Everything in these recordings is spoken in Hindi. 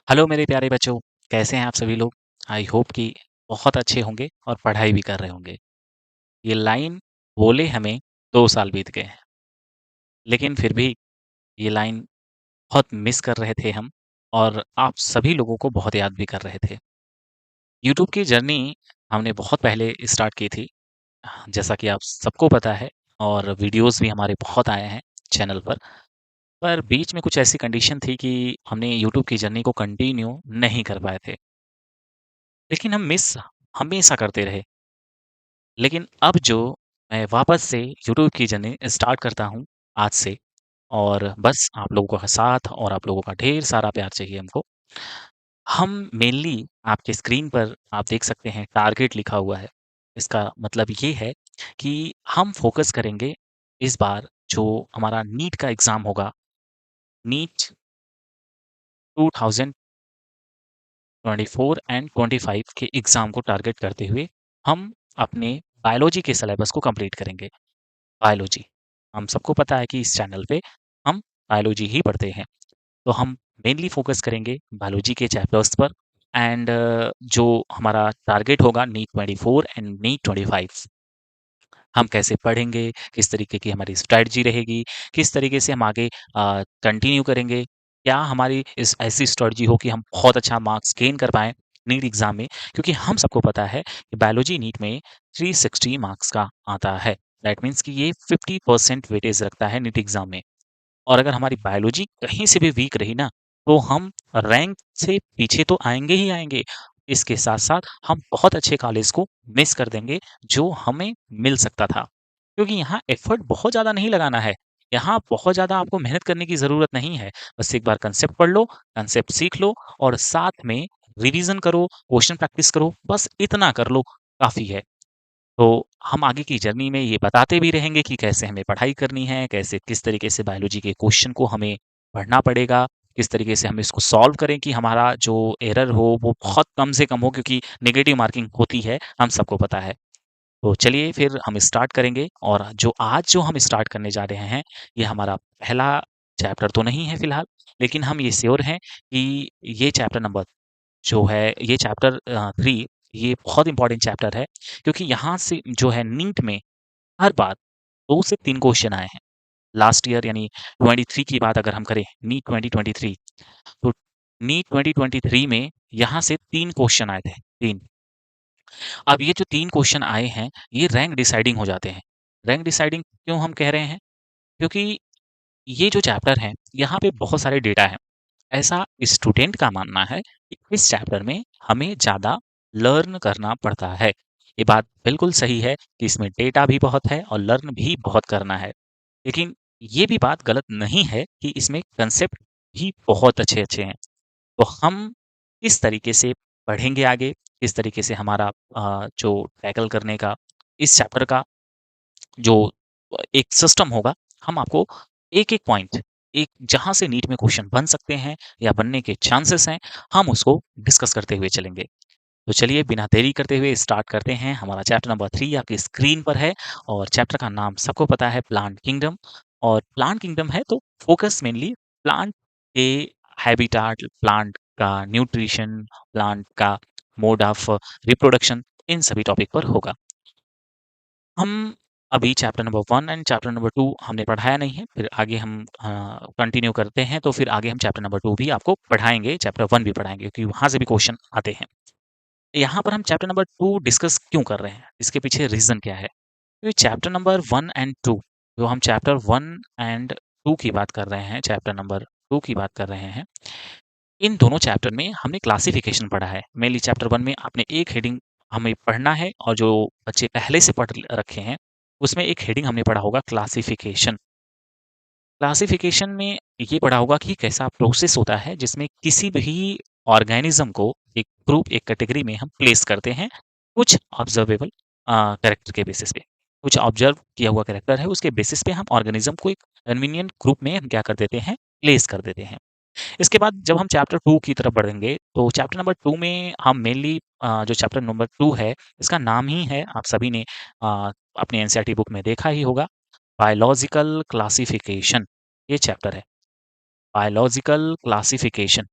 हेलो मेरे प्यारे बच्चों, कैसे हैं आप सभी लोग? आई होप कि बहुत अच्छे होंगे और पढ़ाई भी कर रहे होंगे। ये लाइन बोले हमें 2 साल बीत गए हैं, लेकिन फिर भी ये लाइन बहुत मिस कर रहे थे हम और आप सभी लोगों को बहुत याद भी कर रहे थे। यूट्यूब की जर्नी हमने बहुत पहले स्टार्ट की थी, जैसा कि आप सबको पता है और वीडियोज़ भी हमारे बहुत आए हैं चैनल पर। पर बीच में कुछ ऐसी कंडीशन थी कि हमने यूट्यूब की जर्नी को कंटिन्यू नहीं कर पाए थे, लेकिन हम मिस हमेशा करते रहे। लेकिन अब जो मैं वापस से यूट्यूब की जर्नी स्टार्ट करता हूँ आज से और बस आप लोगों का साथ और आप लोगों का ढेर सारा प्यार चाहिए हमको। हम मेनली आपके स्क्रीन पर आप देख सकते हैं टारगेट लिखा हुआ है। इसका मतलब ये है कि हम फ़ोकस करेंगे इस बार जो हमारा नीट का एग्ज़ाम होगा, नीट 2024 एंड 25 के एग्ज़ाम को टारगेट करते हुए हम अपने बायोलॉजी के सिलेबस को कंप्लीट करेंगे। बायोलॉजी। हम सबको पता है कि इस चैनल पे हम बायोलॉजी ही पढ़ते हैं। तो हम मेनली फ़ोकस करेंगे बायोलॉजी के चैप्टर्स पर एंड जो हमारा टारगेट होगा नीट 24 एंड नीट 25 हम कैसे पढ़ेंगे, किस तरीके की हमारी स्ट्रैटेजी रहेगी, किस तरीके से हम आगे कंटिन्यू करेंगे। क्या हमारी इस ऐसी स्ट्रैटेजी हो कि हम बहुत अच्छा मार्क्स गेन कर पाएँ नीट एग्ज़ाम में? क्योंकि हम सबको पता है कि बायोलॉजी नीट में 360 मार्क्स का आता है। दैट मीन्स कि ये 50% वेटेज रखता है नीट एग्ज़ाम में। और अगर हमारी बायोलॉजी कहीं से भी वीक रही ना, तो हम रैंक से पीछे तो आएँगे ही आएँगे। इसके साथ-साथ हम बहुत अच्छे कॉलेज को मिस कर देंगे, जो हमें मिल सकता था। क्योंकि यहाँ एफर्ट बहुत ज़्यादा नहीं लगाना है। यहाँ बहुत ज़्यादा आपको मेहनत करने की ज़रूरत नहीं है। बस एक बार कांसेप्ट पढ़ लो, कांसेप्ट सीख लो और साथ में रिवीज़न करो, क्वेश्चन प्रैक्टिस करो, बस इतना कर लो, काफ़ी है। तो हम आगे की जर्नी में ये बताते भी रहेंगे कि कैसे हमें पढ़ाई करनी है, कैसे किस तरीके से बायोलॉजी के क्वेश्चन को हमें पढ़ना पड़ेगा, किस तरीके से हम इसको सॉल्व करें कि हमारा जो एरर हो वो बहुत कम से कम हो क्योंकि नेगेटिव मार्किंग होती है, हम सबको पता है। तो चलिए फिर हम स्टार्ट करेंगे और जो हम स्टार्ट करने जा रहे हैं, ये हमारा पहला चैप्टर तो नहीं है फिलहाल, लेकिन हम ये श्योर हैं कि ये चैप्टर नंबर जो है ये चैप्टर 3 ये बहुत इम्पोर्टेंट चैप्टर है क्योंकि यहाँ से जो है नीट में हर बार 2 से 3 क्वेश्चन आए हैं। लास्ट ईयर यानी 23 की बात अगर हम करें नीट 2023 तो नीट 2023 में यहाँ से 3 क्वेश्चन आए थे, 3। अब ये जो 3 क्वेश्चन आए हैं, ये रैंक डिसाइडिंग हो जाते हैं। रैंक डिसाइडिंग क्यों हम कह रहे हैं? क्योंकि ये जो चैप्टर है, यहाँ पे बहुत सारे डेटा हैं। ऐसा स्टूडेंट का मानना है कि इस चैप्टर में हमें ज़्यादा लर्न करना पड़ता है। ये बात बिल्कुल सही है कि इसमें डेटा भी बहुत है और लर्न भी बहुत करना है। लेकिन ये भी बात गलत नहीं है कि इसमें कंसेप्ट भी बहुत अच्छे-अच्छे हैं। तो हम किस तरीके से पढ़ेंगे आगे, किस तरीके से हमारा जो टैकल करने का इस चैप्टर का जो एक सिस्टम होगा, हम आपको एक-एक पॉइंट, एक जहाँ से नीट में क्वेश्चन बन सकते हैं या बनने के चांसेस हैं, हम उसको डिस्कस करते हुए चलेंगे। तो चलिए बिना देरी करते हुए स्टार्ट करते हैं। हमारा चैप्टर नंबर 3 आपकी स्क्रीन पर है और चैप्टर का नाम सबको पता है प्लांट किंगडम और प्लांट किंगडम है तो फोकस मेनली प्लांट के हैबिटाट, प्लांट का न्यूट्रिशन, प्लांट का मोड ऑफ रिप्रोडक्शन इन सभी टॉपिक पर होगा। हम अभी chapter number 1 and chapter number 2 हमने पढ़ाया नहीं है, फिर आगे हम कंटिन्यू करते हैं, तो फिर आगे हम चैप्टर नंबर 2 भी आपको पढ़ाएँगे, चैप्टर 1 भी पढ़ाएँगे क्योंकि वहाँ से भी क्वेश्चन आते हैं। यहाँ पर हम चैप्टर नंबर 2 डिस्कस क्यों कर रहे हैं? इसके पीछे रीज़न क्या है? क्योंकि चैप्टर नंबर 1 एंड 2 जो हम चैप्टर 1 एंड 2 की बात कर रहे हैं, चैप्टर नंबर 2 की बात कर रहे हैं, इन दोनों चैप्टर में हमने क्लासिफिकेशन पढ़ा है। मेनली चैप्टर 1 में आपने एक हेडिंग हमें पढ़ना है और जो बच्चे पहले से पढ़ रखे हैं, उसमें एक हेडिंग हमने पढ़ा होगा क्लासिफिकेशन। क्लासिफिकेशन में ये पढ़ा होगा कि कैसा प्रोसेस होता है जिसमें किसी भी ऑर्गेनिज्म को एक ग्रुप, एक कैटेगरी में हम प्लेस करते हैं, कुछ ऑब्जर्वेबल कैरेक्टर के बेसिस पे। कुछ ऑब्जर्व किया हुआ कैरेक्टर है, उसके बेसिस पे हम ऑर्गेनिज्म को एक कन्वीनिएंट ग्रुप में हम क्या कर देते हैं, प्लेस कर देते हैं। इसके बाद जब हम चैप्टर 2 की तरफ बढ़ेंगे, तो चैप्टर नंबर 2 में हम मेनली जो चैप्टर नंबर 2 है, इसका नाम ही है आप सभी ने अपनी एनसीईआरटी बुक में देखा ही होगा, बायोलॉजिकल क्लासिफिकेशन ये चैप्टर है, बायोलॉजिकल क्लासिफिकेशन।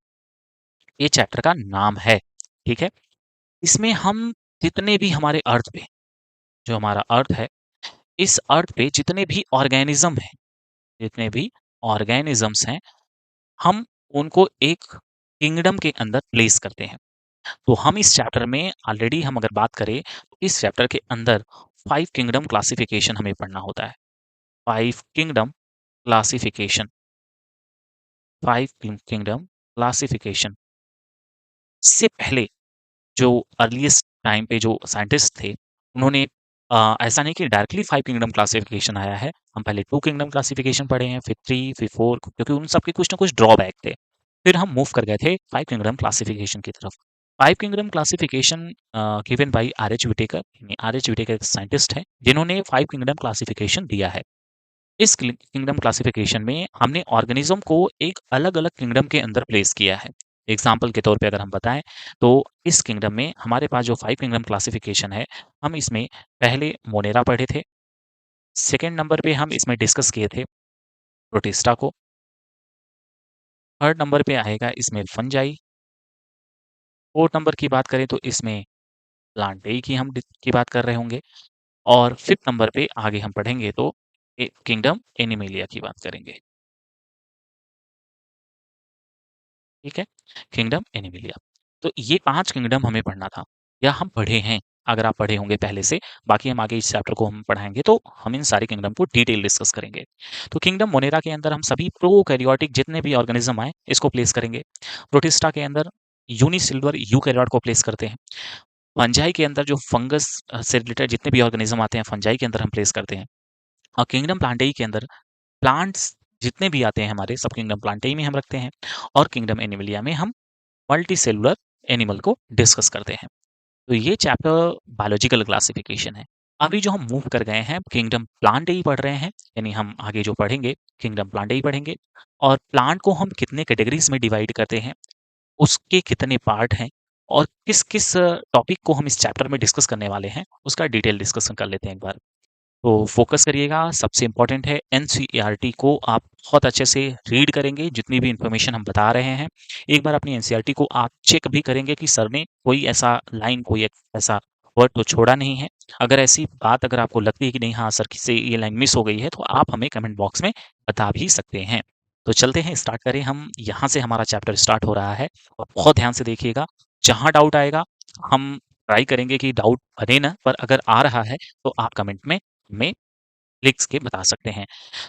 ये चैप्टर का नाम है, ठीक है? इसमें हम जितने भी हमारे अर्थ पे, जो हमारा अर्थ है, इस अर्थ पे जितने भी ऑर्गेनिज़्म हैं, जितने भी ऑर्गेनिज़म्स हैं, हम उनको एक किंगडम के अंदर प्लेस करते हैं। तो हम इस चैप्टर में ऑलरेडी हम अगर बात करें, तो इस चैप्टर के अंदर 5 किंगडम क्लासिफिकेशन हमें पढ़ना होता है। 5 किंगडम क्लासिफिकेशन, 5 किंगडम क्लासिफिकेशन। इससे पहले जो अर्लीस्ट टाइम पे जो साइंटिस्ट थे, उन्होंने ऐसा नहीं कि डायरेक्टली 5 किंगडम क्लासिफिकेशन आया है। हम पहले 2 किंगडम क्लासिफिकेशन पढ़े हैं, फिर 3, फिर 4, क्योंकि उन सब के कुछ ना कुछ ड्रॉबैक थे। फिर हम मूव कर गए थे 5 किंगडम क्लासिफिकेशन की तरफ। 5 kingdom classification given by R H. Whittaker, यानी आर.एच. व्हिटेकर एक साइंटिस्ट हैं, जिन्होंने 5 किंगडम क्लासिफिकेशन दिया है। इस किंगडम क्लासिफिकेशन में हमने ऑर्गेनिज्म को एक अलग-अलग किंगडम के अंदर प्लेस किया है। एग्जाम्पल के तौर पे अगर हम बताएं, तो इस किंगडम में हमारे पास जो 5 किंगडम क्लासिफिकेशन है, हम इसमें पहले मोनेरा पढ़े थे। सेकंड नंबर पे हम इसमें डिस्कस किए थे प्रोटिस्टा को। थर्ड नंबर पे आएगा इसमें फंजाई। फोर्थ नंबर की बात करें तो इसमें प्लांटेई की की बात कर रहे होंगे। और फिफ्थ नंबर पे आगे हम पढ़ेंगे तो किंगडम एनिमेलिया की बात करेंगे। ठीक है? Kingdom Animalia. तो ये 5 किंगडम हमें पढ़ना था, या हम पढ़े हैं, अगर आप पढ़े होंगे पहले से। बाकी हम आगे इस चैप्टर को हम पढ़ाएँगे, तो हम इन सारे किंगडम को डिटेल डिस्कस करेंगे। तो किंगडम मोनेरा के अंदर हम सभी प्रोकैरियोटिक जितने भी ऑर्गेनिज़्म आए, इसको प्लेस करेंगे। प्रोटिस्टा के अंदर यूनिसेलुलर यूकैरियोट को प्लेस करते हैं। फंजाई के अंदर जो फंगस से रिलेटेड जितने भी ऑर्गेनिज़्म आते हैं, फंजाई के अंदर हम प्लेस करते हैं। और किंगडम प्लांटेई के अंदर प्लांट्स जितने भी आते हैं हमारे, सब किंगडम प्लांटेई में हम रखते हैं। और किंगडम एनिमलिया में हम मल्टी सेलुलर एनिमल को डिस्कस करते हैं। तो ये चैप्टर बायोलॉजिकल क्लासिफिकेशन है। अभी जो हम मूव कर गए हैं, किंगडम प्लांट ही पढ़ रहे हैं, यानी हम आगे जो पढ़ेंगे किंगडम प्लांट ही पढ़ेंगे। और प्लांट को हम कितने कैटेगरीज में डिवाइड करते हैं, उसके कितने पार्ट हैं, और किस किस टॉपिक को हम इस चैप्टर में डिस्कस करने वाले हैं, उसका डिटेल डिस्कशन कर लेते हैं एक बार। तो फ़ोकस करिएगा, सबसे इम्पोर्टेंट है एनसीईआरटी को आप बहुत अच्छे से रीड करेंगे, जितनी भी इन्फॉर्मेशन हम बता रहे हैं। एक बार अपनी एनसीईआरटी को आप चेक भी करेंगे कि सर ने कोई ऐसा लाइन, कोई एक ऐसा वर्ड तो छोड़ा नहीं है। अगर ऐसी बात अगर आपको लगती है कि नहीं हाँ सर, से ये लाइन मिस हो गई है, तो आप हमें कमेंट बॉक्स में बता भी सकते हैं। तो चलते हैं, स्टार्ट करें हम। यहाँ से हमारा चैप्टर स्टार्ट हो रहा है, और बहुत ध्यान से देखिएगा। जहाँ डाउट आएगा, हम ट्राई करेंगे कि डाउट बने ना, पर अगर आ रहा है, तो आप कमेंट में हमें लिख के बता सकते हैं।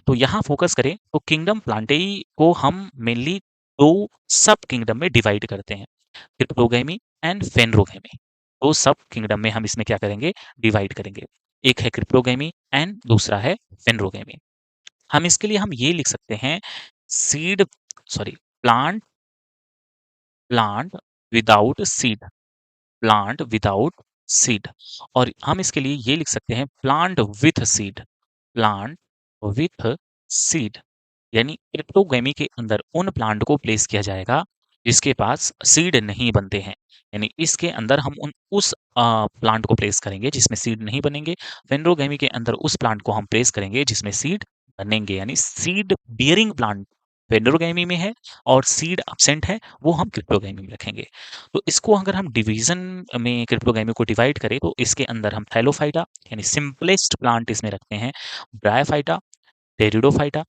तो यहाँ फ़ोकस करें, तो किंगडम प्लांटेई को हम मेनली 2 सब किंगडम में डिवाइड करते हैं, क्रिप्टोगैमी एंड फेनरोगैमी। 2 सब किंगडम में हम इसमें क्या करेंगे, डिवाइड करेंगे। एक है क्रिप्टोगैमी एंड दूसरा है फेनरोगैमी। हम इसके लिए हम ये लिख सकते हैं, seed sorry plant plant without seed, plant without seed. और हम इसके लिए ये लिख सकते हैं, plant with seed, plant with seed. यानी क्रिप्टोगैमी के अंदर उन प्लांट को प्लेस किया जाएगा जिसके पास सीड नहीं बनते हैं। यानी इसके अंदर हम उस प्लांट को प्लेस करेंगे जिसमें सीड नहीं बनेंगे। फेनरोगैमी के अंदर उस प्लांट को हम प्लेस करेंगे जिसमें सीड बनेंगे। यानी सीड बियरिंग प्लांट फेनरोगैमी में है, और सीड अब्सेंट है, वो हम क्रिप्टोगैमी में रखेंगे। तो इसको अगर हम डिवीजन में क्रिप्टोगैमी को डिवाइड करें, तो इसके अंदर हम थैलोफाइटा यानी सिंपलेस्ट प्लांट इसमें रखते हैं, ब्रायोफाइटा, टेरिडोफाइटा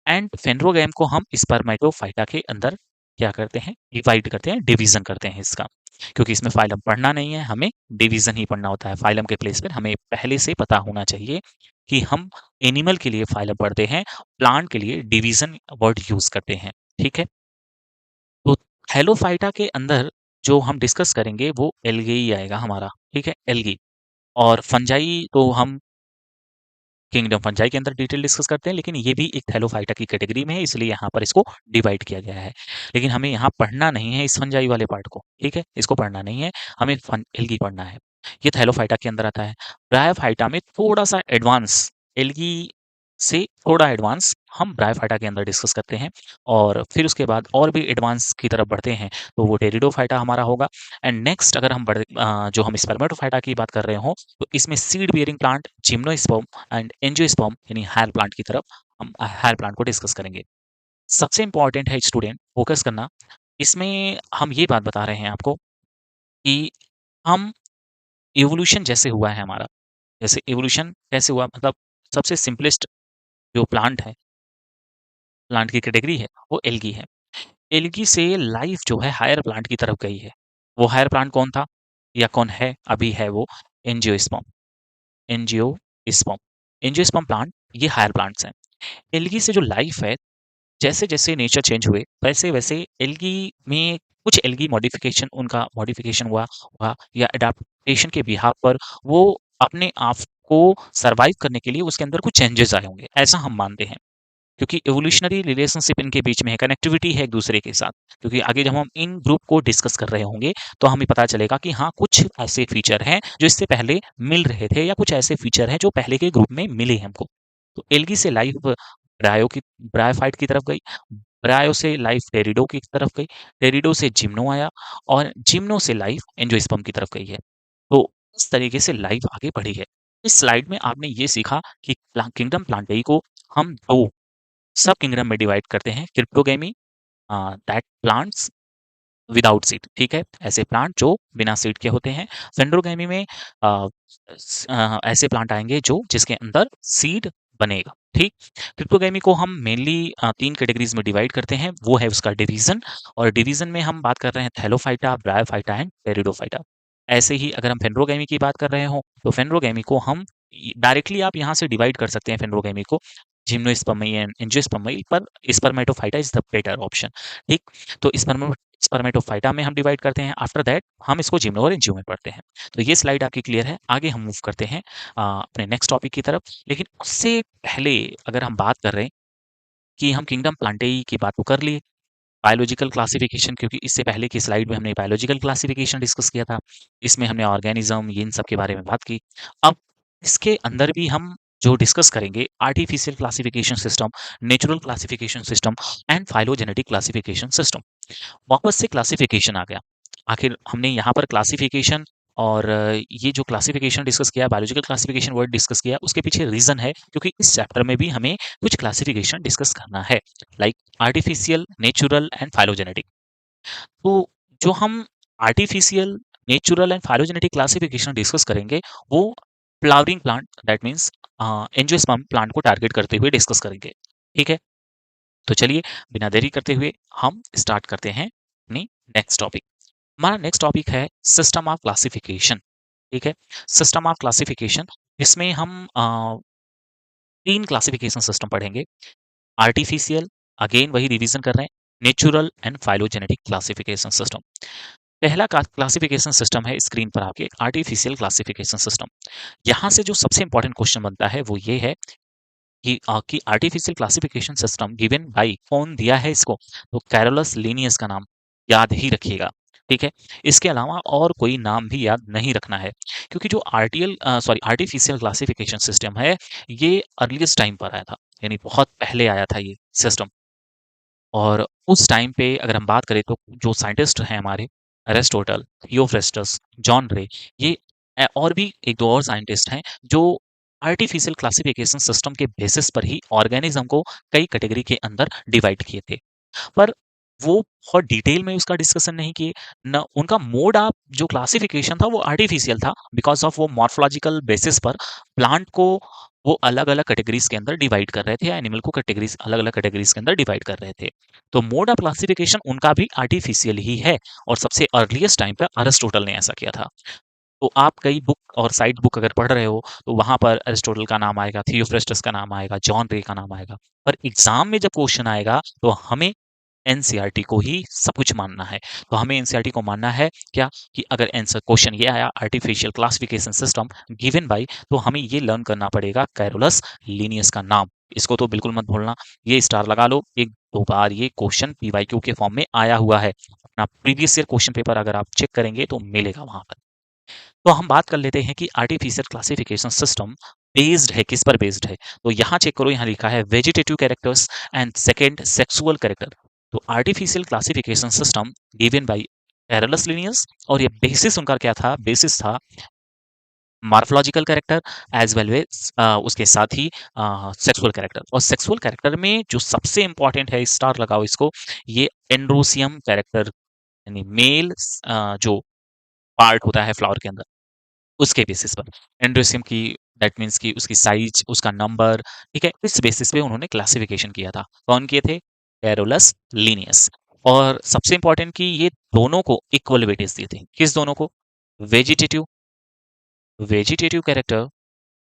एंड फेनरोगैम को हम स्पर्मेटोफाइटा के अंदर क्या करते हैं, डिवाइड करते हैं, डिवीजन करते हैं इसका। क्योंकि इसमें फाइलम पढ़ना नहीं है, हमें डिवीजन ही पढ़ना होता है। फाइलम के प्लेस पर हमें पहले से पता होना चाहिए कि हम एनिमल के लिए फाइलम पढ़ते हैं, प्लांट के लिए डिवीजन वर्ड यूज करते हैं। ठीक है? तो थैलोफाइटा के अंदर जो हम डिस्कस करेंगे वो एल्गे ही आएगा हमारा। ठीक है? एल्गी। और फंजाई तो हम किंगडम फंजाई के अंदर डिटेल डिस्कस करते हैं, लेकिन ये भी एक थैलोफाइटा की कैटेगरी में है, इसलिए यहाँ पर इसको डिवाइड किया गया है। लेकिन हमें यहाँ पढ़ना नहीं है इस फंजाई वाले पार्ट को, ठीक है? इसको पढ़ना नहीं है, हमें एल्गी पढ़ना है। ये थैलोफाइटा के अंदर आता है। ब्रायोफाइटा में थोड़ा-सा एडवांस, एल्गी से थोड़ा एडवांस हम ब्रायोफाइटा के अंदर डिस्कस करते हैं, और फिर उसके बाद और भी एडवांस की तरफ बढ़ते हैं, तो वो टेरिडोफाइटा हमारा होगा। एंड नेक्स्ट अगर हम जो हम स्पर्मेटोफाइटा की बात कर रहे हों, तो इसमें seed bearing plant, gymnosperm and angiosperm यानी हायर प्लांट की तरफ हम हायर प्लांट को डिस्कस करेंगे। सबसे इंपॉर्टेंट है स्टूडेंट, फोकस करना, इसमें हम ये बात बता रहे हैं आपको कि हम इवोल्यूशन जैसे हुआ है हमारा, जैसे इवोल्यूशन कैसे हुआ मतलब सबसे सिंपलेस्ट जो प्लांट है, प्लांट की कैटेगरी है, वो एल्गी है। एल्गी से लाइफ जो है हायर प्लांट की तरफ गई है। वो हायर प्लांट कौन था या कौन है? अभी है वो एंजियोस्पर्म। एंजियोस्पर्म एंजियोस्पर्म प्लांट ये हायर प्लांट्स हैं। एल्गी से जो लाइफ है, जैसे-जैसे नेचर चेंज हुए, वैसे-वैसे एल्गी में कुछ एल्गी मॉडिफिकेशन उनका मॉडिफिकेशन हुआ या एडाप्टेशन के बिहाफ पर वो अपने आप को सर्वाइव करने के लिए उसके अंदर कुछ चेंजेस आए होंगे, ऐसा हम मानते हैं। क्योंकि इवोल्यूशनरी रिलेशनशिप इनके बीच में है, कनेक्टिविटी है एक-दूसरे के साथ। क्योंकि आगे जब हम इन ग्रुप को डिस्कस कर रहे होंगे, तो हमें पता चलेगा कि हाँ, कुछ ऐसे फीचर हैं जो इससे पहले मिल रहे थे या कुछ ऐसे फीचर हैं जो पहले के ग्रुप में मिले हमको। तो एल्गी से लाइफ ब्रायो की ब्रायोफाइट की तरफ गई, ब्रायो से लाइफ टेरिडो की तरफ गई, टेरिडो से जिम्नो आया और जिम्नो से लाइफ एंजियोस्पर्म की तरफ गई है। तो इस तरीके से लाइफ आगे बढ़ी है। इस स्लाइड में आपने ये सीखा कि किंगडम प्लांटेई को हम 2 सब किंगडम में डिवाइड करते हैं, cryptogamy that plants without seed, ठीक है? ऐसे प्लांट जो बिना सीड के होते हैं। फेंड्रोगैमी में ऐसे प्लांट आएँगे जो जिसके अंदर सीड बनेगा, ठीक? क्रिप्टोगैमी को हम मेनली 3 कैटेगरीज़ में डिवाइड करते हैं, वो है उसका डिवीज़न और डिवीज़न में हम बात कर रहे हैं थैलोफाइटा, ब्रायोफाइटा एंड टेरिडोफाइटा। ऐसे ही अगर हम फेंड्रोगैमी की बात कर रहे हों, तो फेंड्रोगैमी को हम डायरेक्टली आप यहाँ से डिवाइड कर सकते हैं फेंड्रोगैमी को जिम्नोस्पर्मी एंड एंजियोस्पर्मी पर Spermatophyta is the better option, ठीक? तो स्पर्मेटोफाइटा में हम डिवाइड करते हैं, आफ्टर दैट हम इसको जिम्नो और एंजियो में पढ़ते हैं। तो ये स्लाइड आपकी क्लियर है, आगे हम मूव करते हैं अपने नेक्स्ट टॉपिक की तरफ। लेकिन उससे पहले अगर हम बात कर रहे हैं कि हम किंगडम प्लांटेई की बात तो कर लिए, बायोलॉजिकल क्लासिफिकेशन क्योंकि इससे पहले की स्लाइड में हमने बायोलॉजिकल क्लासिफिकेशन डिस्कस किया था। इसमें हमने ऑर्गेनिज़्म ये इन सब के बारे में बात की। अब इसके अंदर भी हम जो डिस्कस करेंगे artificial classification system, natural classification system and phylogenetic classification system. वापस से क्लासिफिकेशन आ गया। आखिर हमने यहाँ पर क्लासिफिकेशन और ये जो क्लासिफिकेशन डिस्कस किया, बायोलॉजिकल क्लासिफिकेशन वर्ड डिस्कस किया, उसके पीछे रीज़न है क्योंकि इस चैप्टर में भी हमें कुछ क्लासिफिकेशन डिस्कस करना है, like artificial, natural and phylogenetic. तो जो हम artificial, natural and phylogenetic classification discuss करेंगे, वो flowering plant that means angiosperm plant को टारगेट करते हुए डिस्कस करेंगे। ठीक है? तो चलिए बिना देरी करते हुए हम स्टार्ट करते हैं अपनी नेक्स्ट टॉपिक। हमारा नेक्स्ट टॉपिक है सिस्टम ऑफ क्लासिफिकेशन। ठीक है? सिस्टम ऑफ क्लासिफिकेशन इसमें हम 3 क्लासिफिकेशन सिस्टम पढ़ेंगे। आर्टिफिशियल, अगेन वही रिवीजन कर रहे हैं, natural and phylogenetic classification system. पहला क्लासिफिकेशन सिस्टम है स्क्रीन पर आपके आर्टिफिशियल क्लासिफिकेशन सिस्टम। यहाँ से जो सबसे इंपॉर्टेंट क्वेश्चन बनता है वो ये है कि artificial classification system given bye कौन दिया है इसको? तो कैरोलस लीनियस का नाम याद ही रखिएगा, ठीक है? इसके अलावा और कोई नाम भी याद नहीं रखना है, क्योंकि जो आर्टिफिशियल क्लासिफिकेशन सिस्टम है, ये अर्लीस्ट टाइम पर आया था, यानी बहुत पहले आया था ये सिस्टम। और उस टाइम पे अगर हम बात करें तो जो साइंटिस्ट हैं हमारे एरिस्टोटल, थियोफ्रेस्टस, जॉन रे ये और भी 1-2 और साइंटिस्ट हैं जो आर्टिफिशियल क्लासिफिकेशन सिस्टम के बेसिस पर ही ऑर्गेनिज्म को कई कैटेगरी के अंदर डिवाइड किए थे। पर वो बहुत डिटेल में उसका डिस्कशन नहीं किए। न उनका मोड ऑफ जो क्लासिफिकेशन था वो आर्टिफिशियल था बिकॉज़ ऑफ वो मॉर्फोलॉजिकल बेसिस पर प्लांट को वो अलग-अलग कैटेगरीज़ के अंदर डिवाइड कर रहे थे या एनिमल को कैटेगरीज़ अलग-अलग कैटेगरीज़ के अंदर डिवाइड कर रहे थे। तो मोड ऑफ क्लासिफिकेशन उनका भी आर्टिफिशियल ही है और सबसे अर्लीस्ट टाइम पे अरिस्टोटल ने ऐसा किया था। तो आप कई बुक और साइड बुक अगर पढ़ रहे हो, तो वहाँ पर एरिस्टोटल का नाम आएगा, थियोफ्रेस्टस का नाम आएगा, जॉन रे का नाम आएगा। पर एग्ज़ाम में जब क्वेश्चन आएगा, तो हमें एनसीईआरटी को ही सब कुछ मानना है। तो हमें एनसीईआरटी को मानना है क्या कि अगर आंसर क्वेश्चन ये आया artificial classification system given bye तो हमें ये लर्न करना पड़ेगा कैरोलस लीनियस का नाम। इसको तो बिल्कुल मत भूलना। ये स्टार लगा लो, 1-2 बार ये क्वेश्चन पीवाईक्यू के फॉर्म में आया हुआ है। अपना प्रीवियस ईयर क्वेश्चन पेपर अगर आप चेक करेंगे तो मिलेगा वहाँ पर। तो हम बात कर लेते हैं कि आर्टिफिशियल क्लासिफिकेशन सिस्टम बेस्ड है, किस पर बेस्ड है? तो यहाँ चेक करो, यहाँ लिखा है vegetative characters and second sexual character. तो artificial classification system given by Carolus Linnaeus और ये बेसिस उनका क्या था? बेसिस था morphological character as well as उसके साथ ही सेक्सुअल कैरेक्टर। और सेक्सुअल कैरेक्टर में जो सबसे इंपॉर्टेंट है, स्टार लगाओ इसको, ये एंड्रोसियम कैरेक्टर, यानी मेल जो पार्ट होता है फ्लावर के अंदर, उसके बेसिस पर एंड्रोसियम की, दैट मीन्स कि उसकी साइज, उसका नंबर, ठीक है, इस बेसिस पे उन्होंने क्लासिफिकेशन किया था। कौन किए थे? Carolus Linnaeus. और सबसे इंपॉर्टेंट कि ये दोनों को इक्वल वेटेज दिए थे। किस दोनों को? Vegetative, vegetative character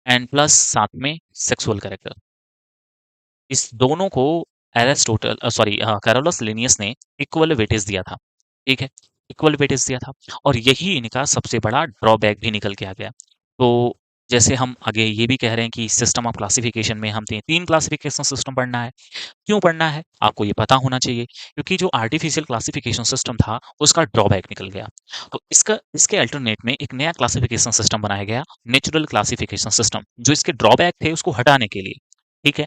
and plus साथ में सेक्सुअल कैरेक्टर, इस दोनों को एरिस्टोटल कैरोलस लिनियस ने इक्वल वेटेज दिया था। ठीक है, इक्वल वेटेज दिया था। और यही इनका सबसे बड़ा ड्रॉबैक भी निकल के आ गया। तो जैसे हम आगे ये भी कह रहे हैं कि सिस्टम ऑफ क्लासिफिकेशन में हम तीन क्लासिफिकेशन सिस्टम पढ़ना है। क्यों पढ़ना है? आपको ये पता होना चाहिए, क्योंकि जो आर्टिफिशियल क्लासिफिकेशन सिस्टम था, उसका ड्रॉबैक निकल गया। तो इसका इसके अल्टरनेट में एक नया क्लासिफिकेशन सिस्टम बनाया गया, नेचुरल क्लासिफिकेशन सिस्टम, जो इसके ड्रॉबैक थे उसको हटाने के लिए। ठीक है?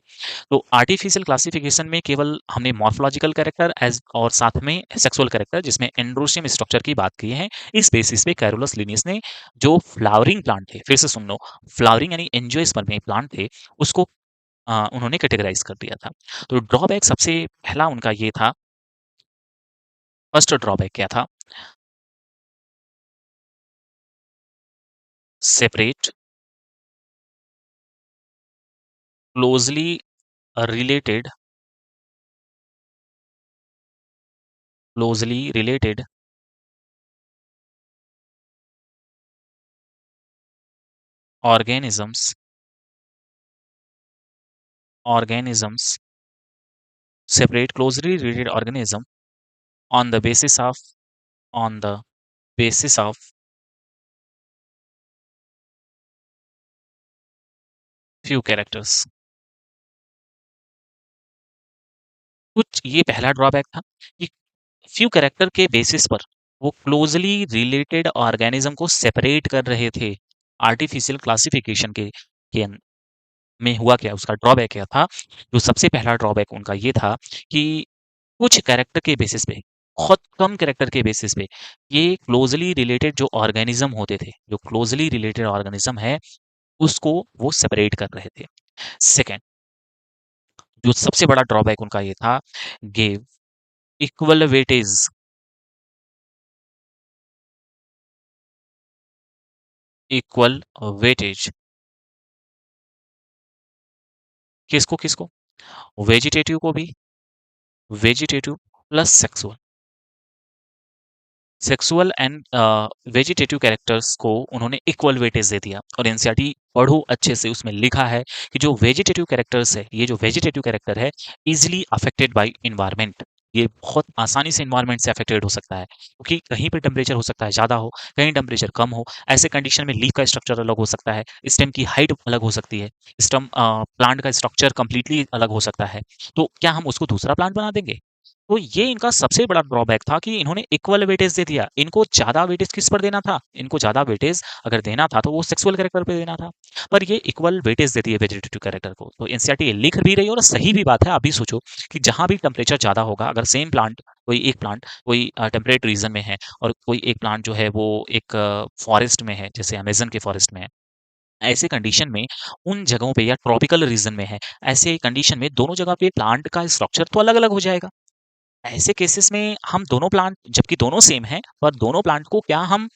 तो आर्टिफिशियल क्लासिफिकेशन में केवल हमने मॉर्फोलॉजिकल कैरेक्टर एज और साथ में सेक्सुअल कैरेक्टर जिसमें एंड्रोसियम स्ट्रक्चर की बात की है। इस बेसिस पे कैरोलस लिनियस ने जो फ्लावरिंग प्लांट थे, फिर से सुन लो, फ्लावरिंग यानी एंजियोस्पर्म में प्लांट थे, उसको उन्होंने कैटेगराइज कर दिया था। तो ड्रॉबैक सबसे पहला उनका ये था, फर्स्ट ड्रॉबैक क्या था? Separate, closely related, closely related organisms, organisms, separate closely related organism on the basis of, on the basis of few characters। कुछ ये पहला ड्रॉबैक था कि फ्यू कैरेक्टर के बेसिस पर वो क्लोजली रिलेटेड ऑर्गेनिज्म को सेपरेट कर रहे थे। आर्टिफिशियल क्लासिफिकेशन में हुआ क्या, उसका ड्रॉबैक क्या था? जो सबसे पहला ड्रॉबैक उनका ये था कि कुछ कैरेक्टर के बेसिस पे, बहुत कम कैरेक्टर के बेसिस पे, ये क्लोजली रिलेटेड जो ऑर्गेनिज्म होते थे, जो क्लोजली रिलेटेड ऑर्गेनिज्म है, उसको वो सेपरेट कर रहे थे। सेकंड, जो सबसे बड़ा ड्रॉबैक उनका ये था, give equal weightage, equal weightage किसको किसको? वेजिटेटिव को भी, vegetative plus sexual, sexual and vegetative characters को उन्होंने इक्वल वेटेज दे दिया। और एनसीईआरटी पढ़ो अच्छे से, उसमें लिखा है कि जो वेजिटेटिव कैरेक्टर्स है, ये जो वेजिटेटिव कैरेक्टर है, इजिली अफेक्टेड बाय इन्वायरमेंट, ये बहुत आसानी से इन्वायरमेंट से अफेक्टेड हो सकता है, क्योंकि कहीं पे टेम्परेचर हो सकता है ज़्यादा हो, कहीं टेम्परेचर कम हो। ऐसे कंडीशन में लीफ का स्ट्रक्चर अलग हो सकता है, स्टेम की हाइट अलग हो सकती है, स्टेम प्लांट का स्ट्रक्चर कंप्लीटली अलग हो सकता है। तो क्या हम उसको दूसरा प्लांट बना देंगे? तो ये इनका सबसे बड़ा ड्रॉबैक था कि इन्होंने इक्वल वेटेज दे दिया। इनको ज़्यादा वेटेज किस पर देना था? इनको ज़्यादा वेटेज अगर देना था तो वो सेक्सुअल कैरेक्टर पे देना था। पर ये इक्वल वेटेज देती है वेजिटेटिव कैरेक्टर को। तो एनसीईआरटी ये लिख भी रही है और सही भी बात है। आप भी सोचो कि जहाँ भी टेम्परेचर ज़्यादा होगा, अगर सेम प्लांट, कोई टेम्परेट रीजन में है और कोई एक प्लांट जो है वो एक फॉरेस्ट में है, जैसे अमेज़न के फॉरेस्ट में है। ऐसे कंडीशन में उन जगहों पे या ट्रॉपिकल रीजन में है, ऐसे कंडीशन में दोनों जगह पे प्लांट का स्ट्रक्चर तो अलग-अलग हो जाएगा। ऐसे केसेस में हम दोनों प्लांट, जबकि दोनों सेम हैं, पर दोनों प्लांट को क्या हम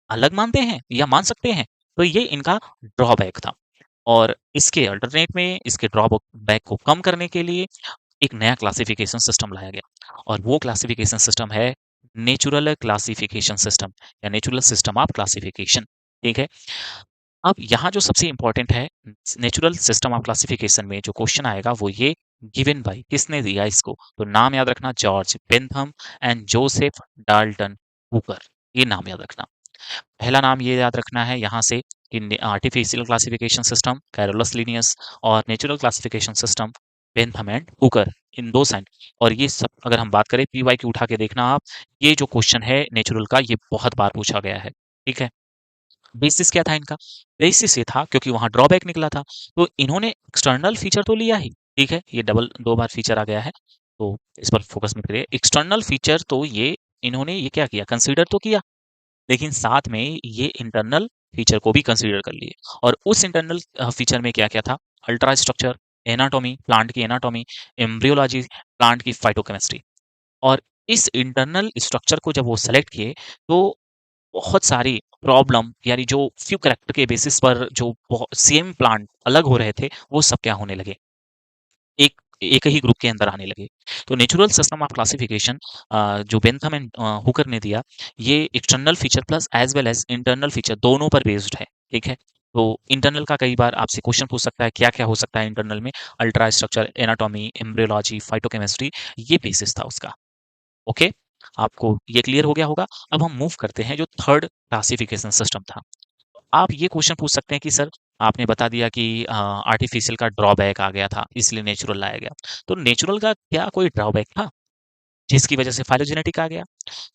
अलग मानते हैं या मान सकते हैं? तो ये इनका ड्रॉबैक था। और इसके अल्टरनेट में इसके ड्रॉबैक को कम करने के लिए एक नया क्लासिफिकेशन सिस्टम लाया गया, और वो क्लासिफिकेशन सिस्टम है नेचुरल क्लासिफिकेशन सिस्टम या नेचुरल सिस्टम ऑफ क्लासिफिकेशन। ठीक है? अब यहाँ जो सबसे इम्पोर्टेंट है, नेचुरल सिस्टम ऑफ क्लासिफिकेशन में जो क्वेश्चन आएगा वो ये, गिवन बाय, किसने दिया इसको? तो नाम याद रखना, George Bentham and Joseph Dalton Hooker, ये नाम याद रखना। पहला नाम ये याद रखना है यहाँ से कि artificial classification system Carolus Linnaeus, और natural classification system Bentham and Hooker, इन दो साइन। और ये सब अगर हम बात करें पीवाई की उठा के देखना आप, ये जो क्वेश्चन है नेचुरल का, ये बहुत बार पूछा गया है। ठीक है? बेसिस क्या था इनका? बेसिस ये था क्योंकि वहाँ ड्रॉबैक निकला था, तो इन्होंने एक्सटर्नल फीचर तो लिया ही, ठीक है? ये डबल 2 बार फीचर आ गया है, तो इस पर फोकस मत करिए। एक्सटर्नल फीचर तो ये इन्होंने ये क्या किया? कंसीडर तो किया, लेकिन साथ में ये इंटरनल फीचर को भी कंसीडर कर लिए। और उस इंटरनल फीचर में क्या-क्या था? अल्ट्रा स्ट्रक्चर, एनाटॉमी, प्लांट की एनाटॉमी, एम्ब्रियोलॉजी, प्लांट की फाइटोकेमिस्ट्री। और इस इंटरनल स्ट्रक्चर को जब वो सेलेक्ट किए, तो बहुत सारी प्रॉब्लम यानी जो फ्यू कैरेक्टर के बेसिस पर जो सेम प्लांट अलग हो रहे थे, वो सब क्या होने लगे, एक एक ही ग्रुप के अंदर आने लगे। तो नेचुरल सिस्टम ऑफ क्लासिफिकेशन जो बेंथम एंड हुकर ने दिया, ये external feature plus as well as internal feature दोनों पर बेस्ड है, ठीक है? तो इंटरनल का कई बार आपसे क्वेश्चन पूछ सकता है, क्या-क्या हो सकता है इंटरनल में? Ultra structure, anatomy, embryology, phytochemistry, ये बेसिस था उसका। ओके? आपको ये क्लियर हो गया होगा। अब हम मूव करते हैं जो थर्ड क्लासिफिकेशन सिस्टम था। आप ये क्वेश्चन पूछ सकते हैं कि सर, आपने बता दिया कि आर्टिफिशियल का ड्रॉबैक आ गया था, इसलिए नेचुरल लाया गया। तो नेचुरल का क्या कोई ड्रॉबैक था, जिसकी वजह से फाइलोजेनेटिक आ गया?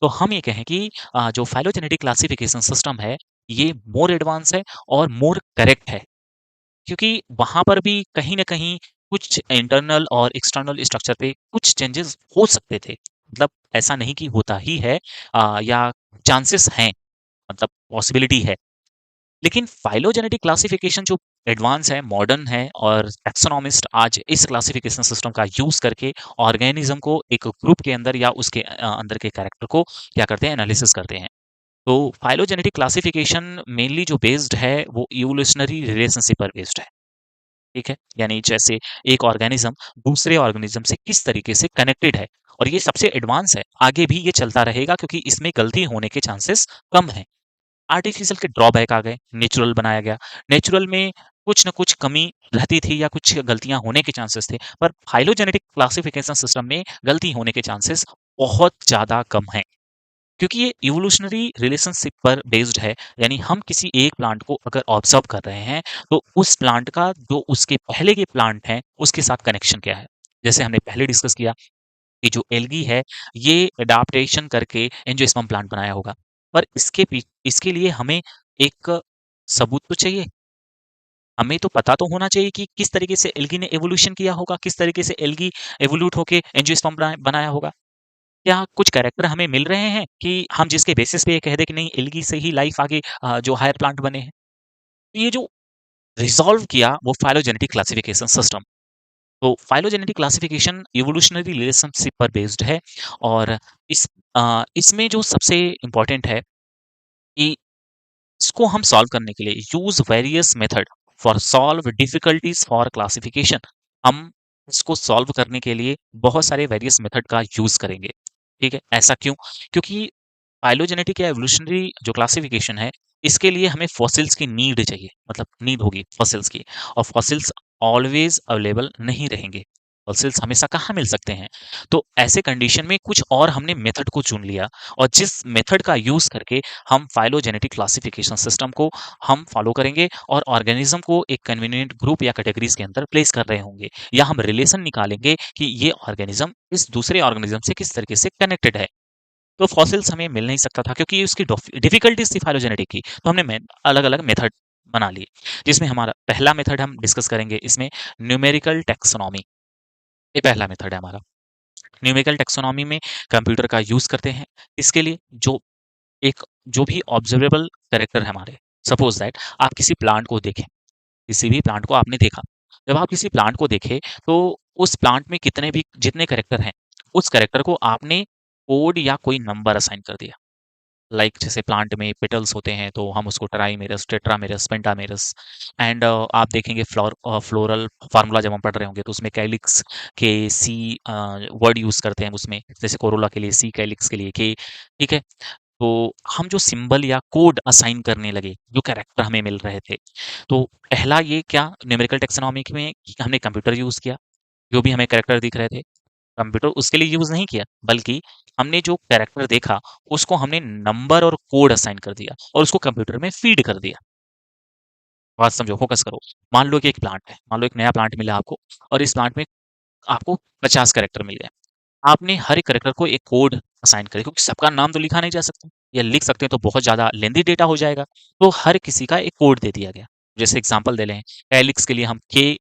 तो हम ये कहें कि जो फाइलोजेनेटिक क्लासिफिकेशन सिस्टम है, ये मोर एडवांस है और मोर करेक्ट है। क्योंकि वहाँ पर भी कहीं न कहीं कुछ इंटरनल और एक्सटर्नल स्ट्रक्चर पे कुछ चेंजेस हो सकते थे। मतलब ऐसा नहीं कि होता ही है, या चांसेस हैं, मतलब पॉसिबिलिटी है। लेकिन फाइलोजेनेटिक क्लासिफिकेशन जो एडवांस है, मॉडर्न है, और टैक्सोनॉमिस्ट आज इस क्लासिफिकेशन सिस्टम का यूज़ करके ऑर्गेनिज़्म को एक ग्रुप के अंदर या उसके अंदर के कैरेक्टर को क्या करते हैं, एनालिसिस करते हैं। तो फाइलोजेनेटिक क्लासिफिकेशन मेनली जो बेस्ड है, वो इवोल्यूशनरी रिलेशनशिप पर बेस्ड है। ठीक है? यानी जैसे एक ऑर्गेनिज़्म दूसरे ऑर्गेनिज़्म से किस तरीके से कनेक्टेड है, और ये सबसे एडवांस है। आगे भी ये चलता रहेगा क्योंकि इसमें गलती होने के चांसेस कम हैं। आर्टिफिशियल के ड्रॉबैक आ गए, नेचुरल बनाया गया। नेचुरल में कुछ न कुछ कमी रहती थी या कुछ गलतियाँ होने के चांसेस थे, पर फाइलोजेनेटिक क्लासिफिकेशन सिस्टम में गलती होने के चांसेस बहुत ज़्यादा कम हैं। क्योंकि ये इवोल्यूशनरी रिलेशनशिप पर बेस्ड है, यानी हम किसी एक प्लांट को अगर ऑब्जर्व कर रहे हैं, तो उस प्लांट का जो उसके पहले के प्लांट हैं, उसके साथ कनेक्शन क्या है? जैसे हमने पहले डिस्कस किया कि जो एल्गी है, ये एडाप्टेशन करके एंजियोस्पर्म प्लांट बनाया होगा। पर इसके लिए हमें एक सबूत तो चाहिए। हमें तो पता तो होना चाहिए कि किस तरीके से एल्गी ने इवोल्यूशन किया होगा, किस तरीके से एल्गी इवोल्यूट होके एंजियोस्पर्म बनाया होगा। क्या कुछ कैरेक्टर हमें मिल रहे हैं कि हम जिसके बेसिस पे ये कह दें कि नहीं, एल्गी से ही लाइफ आगे जो हायर प्लांट बने हैं। तो ये जो रिज़ॉल्व किया वो फाइलोजेनेटिक क्लासिफिकेशन सिस्टम। तो फाइलोजेनेटिक क्लासिफिकेशन इवोल्यूशनरी रिलेशनशिप पर बेस्ड है। और इसमें जो सबसे इम्पोर्टेंट है कि इसको हम सॉल्व करने के लिए use various method for solve difficulties for classification. हम इसको सॉल्व करने के लिए बहुत सारे वेरियस मेथड का यूज़ करेंगे। ठीक है? ऐसा क्यों? क्योंकि फाइलोजेनेटिक या एवोल्यूशनरी जो क्लासिफिकेशन है, इसके लिए हमें फॉसिल्स की नीड चाहिए, मतलब नीड होगी फॉसिल्स की। और फॉसिल्स ऑलवेज अवेलेबल नहीं रहेंगे। फॉसिल्स हमेशा कहाँ मिल सकते हैं? तो ऐसे कंडीशन में कुछ और हमने मेथड को चुन लिया, और जिस मेथड का यूज करके हम फाइलोजेनेटिक क्लासिफिकेशन सिस्टम को हम फॉलो करेंगे, और ऑर्गेनिज्म को एक कन्वीनियंट ग्रुप या कैटेगरीज के अंदर प्लेस कर रहे होंगे, या हम रिलेशन निकालेंगे कि ये ऑर्गेनिज्म इस दूसरे ऑर्गेनिज्म से किस तरीके से कनेक्टेड है। तो फॉसिल्स हमें मिल नहीं सकता था क्योंकि उसकी डिफिकल्टीज थी फाइलोजेनेटिक की। तो हमने अलग अलग मेथड बना लिए, जिसमें हमारा पहला मेथड हम डिस्कस करेंगे इसमें, न्यूमेरिकल टेक्सोनॉमी। ये पहला मेथड है हमारा। न्यूमेरिकल टेक्सोनॉमी में कंप्यूटर का यूज करते हैं। इसके लिए एक जो भी ऑब्जर्वेबल कैरेक्टर है हमारे, सपोज दैट आप किसी प्लांट को देखें, किसी भी प्लांट को आपने देखा। जब आप किसी प्लांट को देखें, तो उस प्लांट में कितने भी जितने कैरेक्टर हैं, उस कैरेक्टर को आपने कोड या कोई नंबर असाइन कर दिया। लाइक जैसे प्लांट में पेटल्स होते हैं, तो हम उसको ट्राइमेरस, टेट्रामेरस, पेंटामेरस। एंड आप देखेंगे फ्लोरल फार्मूला जब हम पढ़ रहे होंगे, तो उसमें कैलिक्स के सी वर्ड यूज करते हैं उसमें, जैसे कोरोला के लिए सी, कैलिक्स के लिए के। ठीक है? तो हम जो सिंबल या कोड असाइन करने लगे, जो कैरेक्टर हमें मिल रहे थे, तो पहला ये क्या न्यूमेरिकल टेक्सोनॉमी में कि हमने कंप्यूटर यूज किया। जो भी हमें कैरेक्टर दिख रहे थे, कंप्यूटर उसके लिए यूज़ नहीं किया, बल्कि हमने जो कैरेक्टर देखा, उसको हमने नंबर और कोड असाइन कर दिया, और उसको कंप्यूटर में फीड कर दिया। बात समझो, फोकस करो। मान लो कि एक प्लांट है, मान लो एक नया प्लांट मिला आपको, और इस प्लांट में आपको 50 कैरेक्टर मिल गए। आपने हर एक कैरेक्टर को एक कोड असाइन करे, क्योंकि सबका नाम तो लिखा नहीं जा सकता, या लिख सकते हैं तो बहुत ज़्यादा लेंदी डेटा हो जाएगा। तो हर किसी का एक कोड दे दिया गया। जैसे एग्ज़ाम्पल ले लें, कैलिक्स के लिए हम के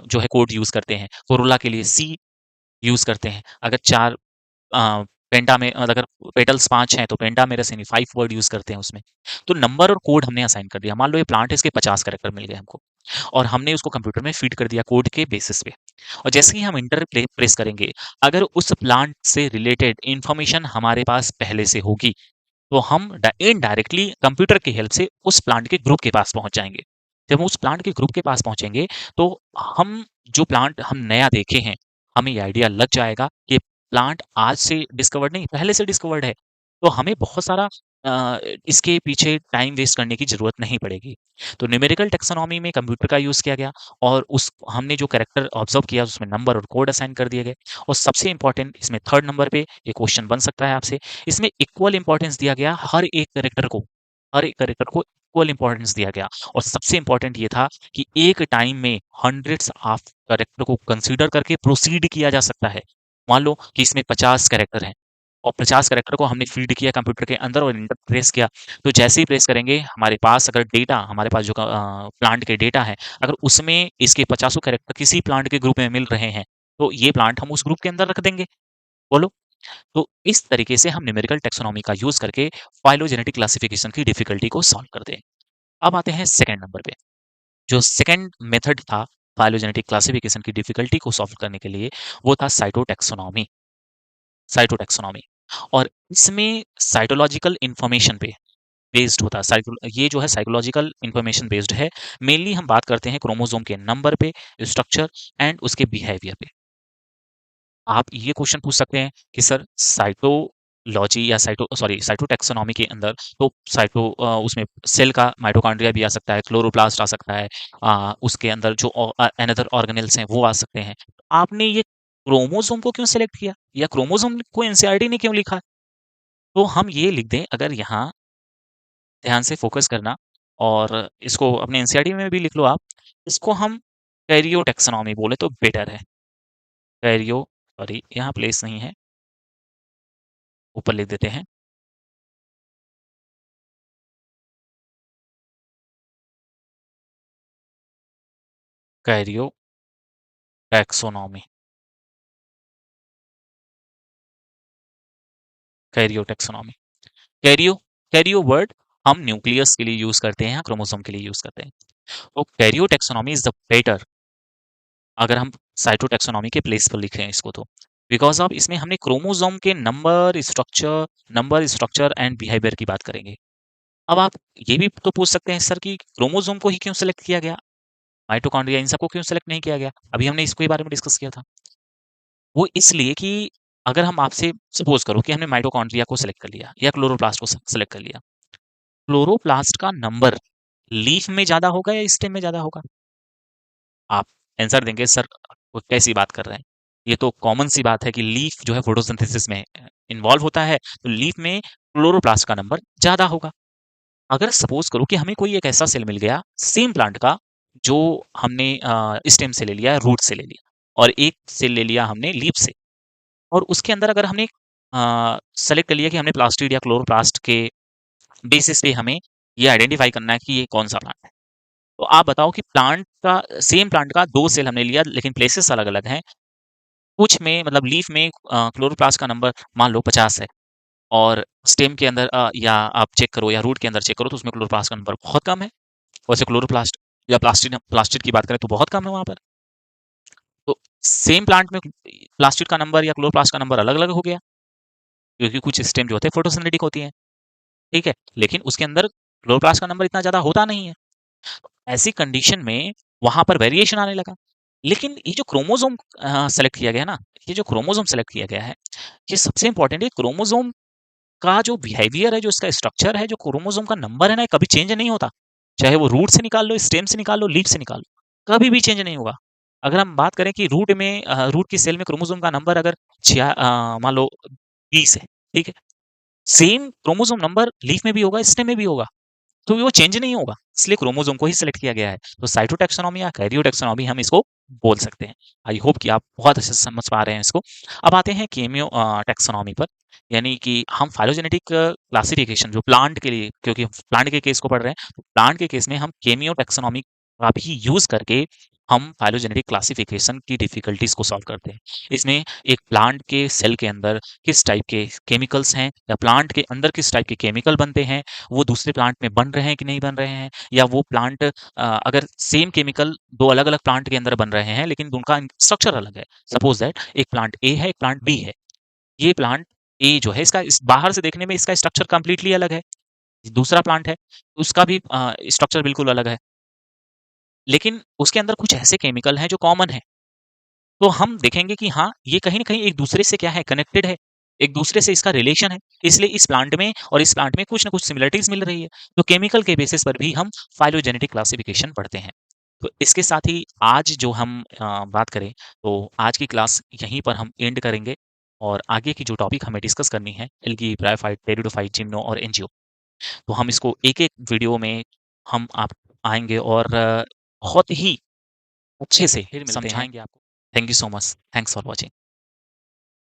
जो है कोड यूज़ करते हैं, कोरोला के लिए सी यूज़ करते हैं। अगर 4 पेंटा में अगर पेटल्स 5 हैं तो पेंटामेरस 5 वर्ड यूज़ करते हैं उसमें। तो नंबर और कोड हमने असाइन कर दिया। मान लो ये प्लांट है, इसके 50 कैरेक्टर मिल गए हमको और हमने उसको कंप्यूटर में फीड कर दिया कोड के बेसिस पे। और जैसे ही हम एंटर प्रेस करेंगे, अगर उस प्लांट से रिलेटेड इन्फॉर्मेशन हमारे पास पहले से होगी, तो हम इनडायरेक्टली कंप्यूटर की हेल्प से उस प्लांट के ग्रुप के पास पहुंच जाएंगे। जब हम उस प्लांट के ग्रुप के पास पहुंचेंगे, तो हम जो प्लांट हम नया देखे हैं, हमें ये आइडिया लग जाएगा कि प्लांट आज से डिस्कवर्ड नहीं, पहले से डिस्कवर्ड है। तो हमें बहुत सारा इसके पीछे टाइम वेस्ट करने की जरूरत नहीं पड़ेगी। तो न्यूमेरिकल टेक्सोनॉमी में कंप्यूटर का यूज किया गया और उस हमने जो कैरेक्टर ऑब्जर्व किया उसमें नंबर और कोड असाइन कर दिए गए। और सबसे इंपॉर्टेंट इसमें थर्ड नंबर पे ये क्वेश्चन बन सकता है आपसे, इसमें इक्वल इंपॉर्टेंस दिया गया हर एक कैरेक्टर को इक्वल इंपॉर्टेंस दिया गया। और सबसे इंपॉर्टेंट ये था कि एक टाइम में हंड्रेड्स ऑफ कैरेक्टर को कंसीडर करके प्रोसीड किया जा सकता है। मान लो कि इसमें 50 कैरेक्टर हैं और 50 कैरेक्टर को हमने फीड किया कंप्यूटर के अंदर और इंटर प्रेस किया। तो जैसे ही प्रेस करेंगे, हमारे पास अगर डेटा, हमारे पास जो प्लांट के डेटा है, अगर उसमें इसके 50 कैरेक्टर किसी प्लांट के ग्रुप में मिल रहे हैं, तो ये प्लांट हम उस ग्रुप के अंदर रख देंगे। बोलो। तो इस तरीके से हम न्यूमेरिकल टेक्सोनॉमी का यूज करके फाइलोजेनेटिक क्लासिफिकेशन की डिफिकल्टी को सॉल्व करते हैं। अब आते हैं सेकंड नंबर पे। जो सेकंड मेथड था फाइलोजेनेटिक क्लासिफिकेशन की डिफिकल्टी को सॉल्व करने के लिए, वो था साइटोटैक्सोनॉमी। और इसमें साइटोलॉजिकल इंफॉर्मेशन पे बेस्ड होता है। ये जो है साइकोलॉजिकल इंफॉर्मेशन बेस्ड है। मेनली हम बात करते हैं क्रोमोसोम के नंबर पे, स्ट्रक्चर एंड उसके बिहेवियर पे। आप ये क्वेश्चन पूछ सकते हैं कि सर साइटोलॉजी या साइटोटैक्सोनॉमी के अंदर तो उसमें सेल का माइटोकॉन्ड्रिया भी आ सकता है, क्लोरोप्लास्ट आ सकता है, उसके अंदर जो अनदर ऑर्गेनेल्स हैं वो आ सकते हैं। आपने ये क्रोमोसोम को क्यों सेलेक्ट किया या क्रोमोसोम को एनसीईआरटी ने क्यों लिखा? तो हम ये लिख दें, अगर यहाँ ध्यान से फोकस करना और इसको अपने एनसीईआरटी में भी लिख लो आप। इसको हम कैरियोटैक्सोनॉमी बोले तो बेटर है। कैरियो सॉरी यहाँ प्लेस नहीं है, ऊपर लिख देते हैं कैरियोटैक्सोनॉमी। कैरियोटैक्सोनॉमी। कैरियो कैरियो वर्ड हम न्यूक्लियस के लिए यूज करते हैं या क्रोमोसोम के लिए यूज करते हैं। तो कैरियोटैक्सोनॉमी इज द बेटर अगर हम साइटोटैक्सोनॉमी के प्लेस पर लिखें इसको, तो बिकॉज ऑफ इसमें हमने क्रोमोसोम के नंबर स्ट्रक्चर एंड बिहेवियर की बात करेंगे। अब आप ये भी तो पूछ सकते हैं सर कि क्रोमोसोम को ही क्यों सेलेक्ट किया गया, माइटोकॉन्ड्रिया इन सबको क्यों सेलेक्ट नहीं किया गया? अभी हमने इसके बारे में डिस्कस किया था। वो इसलिए कि अगर हम आपसे सपोज करो कि हमने माइटोकॉन्ड्रिया को सेलेक्ट कर लिया या क्लोरोप्लास्ट को सेलेक्ट कर लिया, क्लोरोप्लास्ट का नंबर लीफ में ज्यादा होगा या स्टेम में ज्यादा होगा? आप आंसर देंगे सर वो कैसी बात कर रहे हैं, ये तो कॉमन सी बात है कि लीफ जो है फोटोसिंथेसिस में इन्वॉल्व होता है, तो लीफ में क्लोरोप्लास्ट का नंबर ज्यादा होगा। अगर सपोज करो कि हमें कोई एक ऐसा सेल मिल गया सेम प्लांट का, जो हमने स्टेम से ले लिया, रूट से ले लिया, और एक सेल ले लिया हमने लीफ से, और उसके अंदर अगर हमने सेलेक्ट कर लिया कि हमने प्लास्टिड या क्लोरोप्लास्ट के बेसिस पे हमें ये आइडेंटिफाई करना है कि ये कौन सा प्लांट है। तो आप बताओ कि प्लांट का सेम प्लांट का दो सेल हमने लिया लेकिन प्लेसेस अलग अलग हैं। कुछ में मतलब लीफ में क्लोरोप्लास्ट का नंबर मान लो 50 है, और स्टेम के अंदर या आप चेक करो या रूट के अंदर चेक करो तो उसमें क्लोरोप्लास्ट का नंबर बहुत कम है। वैसे क्लोरोप्लास्ट या प्लास्टिड प्लास्टिड की बात करें तो बहुत कम है वहां पर। तो सेम प्लांट में प्लास्टिड का नंबर या क्लोरोप्लास्ट का नंबर अलग अलग हो गया, क्योंकि कुछ स्टेम जो होते हैं फोटोसिंथेटिक होती हैं, ठीक है, लेकिन उसके अंदर क्लोरोप्लास्ट का नंबर इतना ज्यादा होता नहीं है। ऐसी कंडीशन में वहां पर वेरिएशन आने लगा। लेकिन ये जो क्रोमोसोम सेलेक्ट किया गया ना, ये जो क्रोमोसोम सेलेक्ट किया गया है, ये सबसे इंपॉर्टेंट है। क्रोमोसोम का जो बिहेवियर है, जो इसका स्ट्रक्चर है, जो क्रोमोसोम का नंबर है ना, ये कभी चेंज नहीं होता। चाहे वो रूट से निकाल लो, स्टेम से निकाल लो, लीफ से निकाल लो, कभी भी चेंज नहीं होगा। अगर हम बात करें कि रूट की सेल में क्रोमोसोम का नंबर अगर मान लो 20 है, ठीक है, सेम क्रोमोसोम नंबर लीफ में भी होगा, स्टेम में भी होगा, तो वो चेंज नहीं होगा। इसलिए क्रोमोसोम को ही सिलेक्ट किया गया है। तो साइटोटैक्सोनॉमी या कैरियोटैक्सोनॉमी हम इसको बोल सकते हैं। आई होप कि आप बहुत अच्छे से समझ पा रहे हैं इसको। अब आते हैं केमियो टैक्सोनॉमी पर, यानी कि हम फाइलोजेनेटिक क्लासिफिकेशन जो प्लांट के लिए, क्योंकि प्लांट के केस को पढ़ रहे हैं, तो प्लांट के केस में हम केमियो टैक्सोनॉमी ही यूज़ करके हम फाइलोजेनेटिक क्लासिफिकेशन की डिफ़िकल्टीज़ को सॉल्व करते हैं। इसमें एक प्लांट के सेल के अंदर किस टाइप के केमिकल्स हैं या प्लांट के अंदर किस टाइप के केमिकल बनते हैं, वो दूसरे प्लांट में बन रहे हैं कि नहीं बन रहे हैं, या वो प्लांट अगर सेम केमिकल 2 अलग-अलग प्लांट के अंदर बन रहे हैं लेकिन उनका स्ट्रक्चर अलग है। सपोज़ दैट एक प्लांट ए है, एक प्लांट बी है। ये प्लांट ए जो है इसका इस बाहर से देखने में इसका स्ट्रक्चर कंप्लीटली अलग है। दूसरा प्लांट है, उसका भी स्ट्रक्चर बिल्कुल अलग है। लेकिन उसके अंदर कुछ ऐसे केमिकल हैं जो कॉमन हैं। तो हम देखेंगे कि हाँ, ये कहीं न कहीं एक-दूसरे से क्या है कनेक्टेड है, एक-दूसरे से इसका रिलेशन है, इसलिए इस प्लांट में और इस प्लांट में कुछ न कुछ सिमिलरिटीज़ मिल रही है। तो केमिकल के बेसिस पर भी हम फाइलोजेनेटिक क्लासिफिकेशन पढ़ते हैं। तो इसके साथ ही आज जो हम बात करें, तो आज की क्लास यहीं पर हम एंड करेंगे और आगे की जो टॉपिक हमें डिस्कस करनी है, एल्गी, ब्रायोफाइट, टेरिडोफाइट, जिम्नो और एंजियो, तो हम इसको एक-एक वीडियो में हम आप आएँगे और बहुत ही अच्छे से फिर मिलते हैं। समझाएँगे आपको। Thank you so much. Thanks for watching.